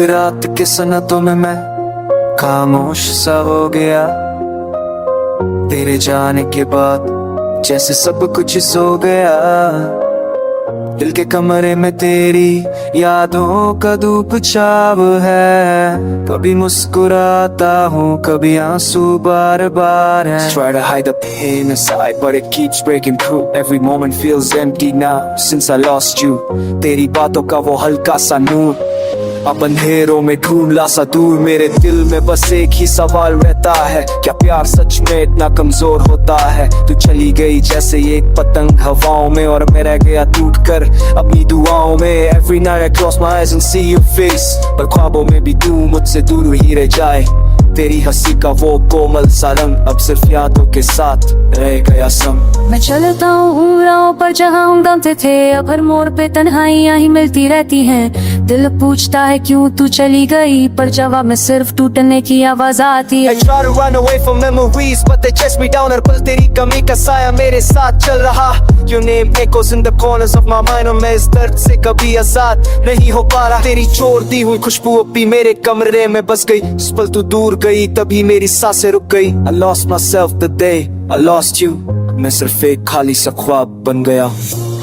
रात के सनतों में मैं खामोश सा हो गया। तेरे जाने के बाद जैसे सब कुछ सो गया। दिल के कमरे में तेरी यादों का धूप छाव है। कभी मुस्कुराता हूँ, कभी आंसू बार बार है। Try to hide the pain inside but it keeps breaking through. Every moment feels empty now since I lost you. तेरी बातों का वो हल्का सा नूर अब अंधेरों में ढूंढला सा दूर। मेरे दिल में बस एक ही सवाल रहता है, क्या प्यार सच में इतना कमजोर होता है? तू चली गई जैसे एक पतंग हवाओं में और मैं रह गया टूट कर अपनी दुआओं में। Every night I close my eyes and see your face, पर ख्वाबों में भी तू मुझसे दूर ही रह जाए। तेरी हंसी का वो कोमल सा रंग अब सिर्फ यादों के साथ रह गया संग। मैं चलता हूँ राहों पर जहाँ हम दमते थे, अब हर मोड़ पे तन्हाइयाँ ही मिलती रहती हैं। दिल पूछता है क्यों तू चली गई, पर जवाब में सिर्फ टूटने की आवाज आती है। I try to run away from memories but they chase me down। हर पल तेरी कमी का साया मेरे साथ चल रहा। Your name echoes in the corners of my mind और मैं इस दर्द से कभी आजाद नहीं हो पा रहा। तेरी छोड़ दी हुई खुशबू अब भी मेरे कमरे में बस गई। जिस पल तू दूर गई तभी मेरी सांसें रुक गई। I lost myself the day I lost you। मैं सिर्फ एक खाली सा ख्वाब बन गया।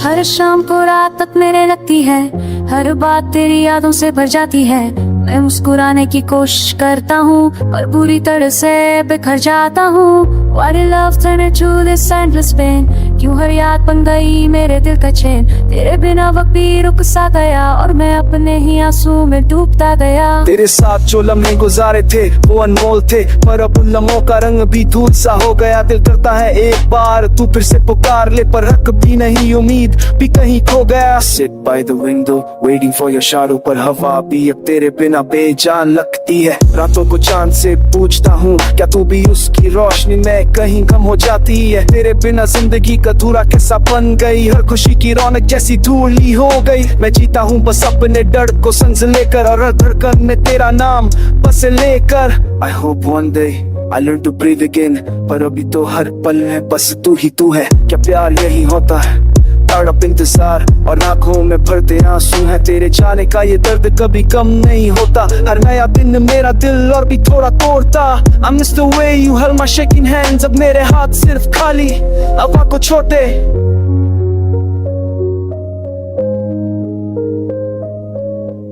हर शाम को रात तक मेरे लगती है, हर बात तेरी यादों से भर जाती है। मैं मुस्कुराने की कोशिश करता हूँ पर पूरी तरह से बिखर जाता हूँ। Why did love turn into this endless pain? क्यों हर याद बन गई मेरे दिल का चैन? तेरे बिना वक्त भी रुक सा गया और मैं अपने ही आंसू में डूबता गया। तेरे साथ जो लम्हे गुजारे थे वो अनमोल थे, पर अब उन लम्हों का रंग भी धूल सा हो गया। दिल करता है एक बार तू फिर से पुकार ले, पर हक भी नहीं उम्मीद भी कहीं खो गया। Sit by the window waiting for your shadow, पर हवा भी अब तेरे बिना बेजान लगती है। रातों को चांद से पूछता हूँ क्या तू भी उसकी रोशनी में कहीं कम हो जाती है? तेरे बिना जिंदगी का अधूरा कैसा बन गई, हर खुशी की रौनक जैसी धूल ही हो गई। मैं जीता हूँ बस अपने डर को संग लेकर और हर धड़कन में तेरा नाम बस लेकर। I hope one day I learn to breathe again, पर अभी तो हर पल में बस तू ही तू है। क्या प्यार यही होता है? तड़प इंतजार और आंखों में भरते आंसू है। तेरे जाने का ये दर्द कभी कम नहीं होता। हर नया दिन मेरा दिल और भी थोड़ा तोड़ता। I miss the way you held my shaking hands। अब मेरे हाथ सिर्फ खाली अब को छोटे।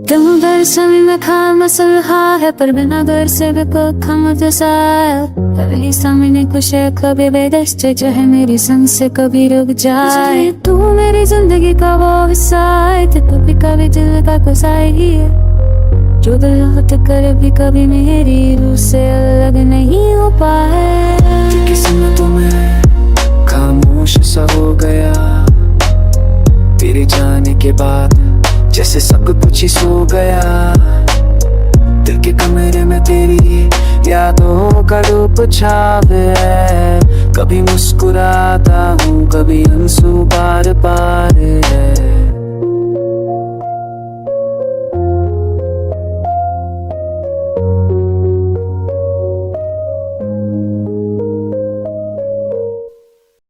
तुम दरअसल में खाम मसलहा है, पर बिना घर से भी खम जैसा कभी सामने कुछ है, कभी बेदस्त जो है मेरी संग से कभी रुक जाए। तू मेरी जिंदगी का वो हिस्सा है, तो कभी दिल का गुस्साई है जो दिल हट कर भी कभी मेरी रूह से अलग नहीं हो पाए। किस्मतों में खामोश सा हो गया। तेरे जाने के बाद जैसे सब कुछ ही सो गया। दिल के कमरे में तेरी यादों का रूप छाव है। कभी मुस्कुराता हूँ, कभी आंसू बार बार